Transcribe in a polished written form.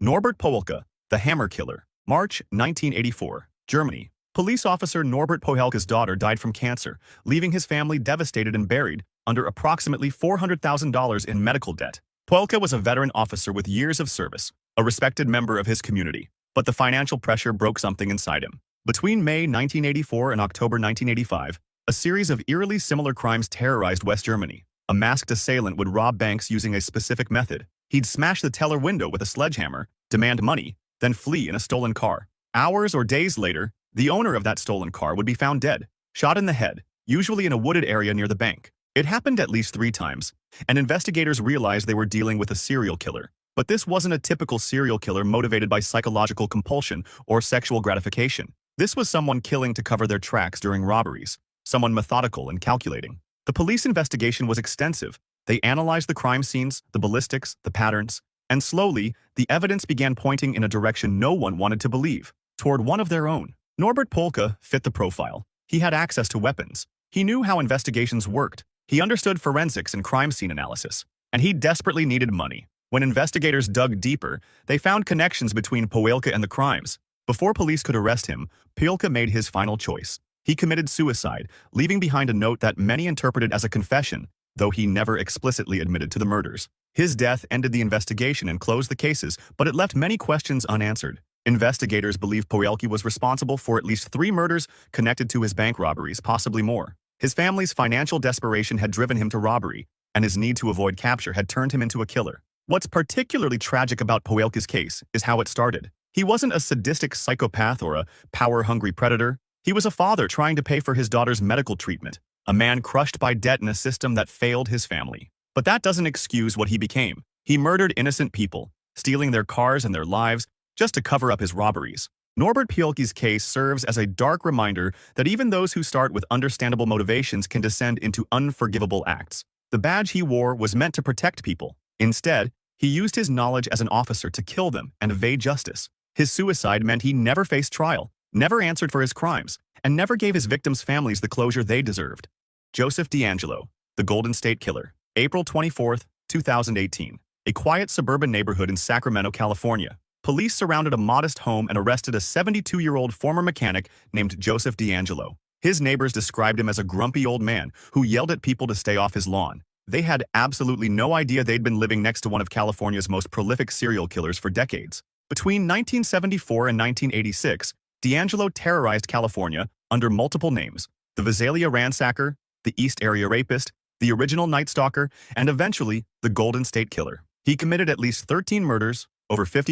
Norbert Poelke, the Hammer Killer. March 1984, Germany. Police officer Norbert Poelke's daughter died from cancer, leaving his family devastated and buried under approximately $400,000 in medical debt. Poelke was a veteran officer with years of service, a respected member of his community, but the financial pressure broke something inside him. Between May 1984 and October 1985, a series of eerily similar crimes terrorized West Germany. A masked assailant would rob banks using a specific method. He'd smash the teller window with a sledgehammer, demand money, then flee in a stolen car. Hours or days later, the owner of that stolen car would be found dead, shot in the head, usually in a wooded area near the bank. It happened at least 3 times, and investigators realized they were dealing with a serial killer. But this wasn't a typical serial killer motivated by psychological compulsion or sexual gratification. This was someone killing to cover their tracks during robberies, someone methodical and calculating. The police investigation was extensive. They analyzed the crime scenes, the ballistics, the patterns, and slowly, the evidence began pointing in a direction no one wanted to believe, toward one of their own. Norbert Poelke fit the profile. He had access to weapons. He knew how investigations worked. He understood forensics and crime scene analysis. And he desperately needed money. When investigators dug deeper, they found connections between Poelke and the crimes. Before police could arrest him, Poelke made his final choice. He committed suicide, leaving behind a note that many interpreted as a confession, though he never explicitly admitted to the murders. His death ended the investigation and closed the cases, but it left many questions unanswered. Investigators believe Poelke was responsible for at least 3 murders connected to his bank robberies, possibly more. His family's financial desperation had driven him to robbery, and his need to avoid capture had turned him into a killer. What's particularly tragic about Poelke's case is how it started. He wasn't a sadistic psychopath or a power-hungry predator. He was a father trying to pay for his daughter's medical treatment, a man crushed by debt in a system that failed his family. But that doesn't excuse what he became. He murdered innocent people, stealing their cars and their lives just to cover up his robberies. Norbert Poelke's case serves as a dark reminder that even those who start with understandable motivations can descend into unforgivable acts. The badge he wore was meant to protect people. Instead, he used his knowledge as an officer to kill them and evade justice. His suicide meant he never faced trial, never answered for his crimes, and never gave his victims' families the closure they deserved. Joseph DeAngelo, the Golden State Killer. April 24, 2018. A quiet suburban neighborhood in Sacramento, California. Police surrounded a modest home and arrested a 72-year-old former mechanic named Joseph DeAngelo. His neighbors described him as a grumpy old man who yelled at people to stay off his lawn. They had absolutely no idea they'd been living next to one of California's most prolific serial killers for decades. Between 1974 and 1986, DeAngelo terrorized California under multiple names: the Visalia Ransacker, the East Area Rapist, the Original Night Stalker, and eventually, the Golden State Killer. He committed at least 13 murders, over 50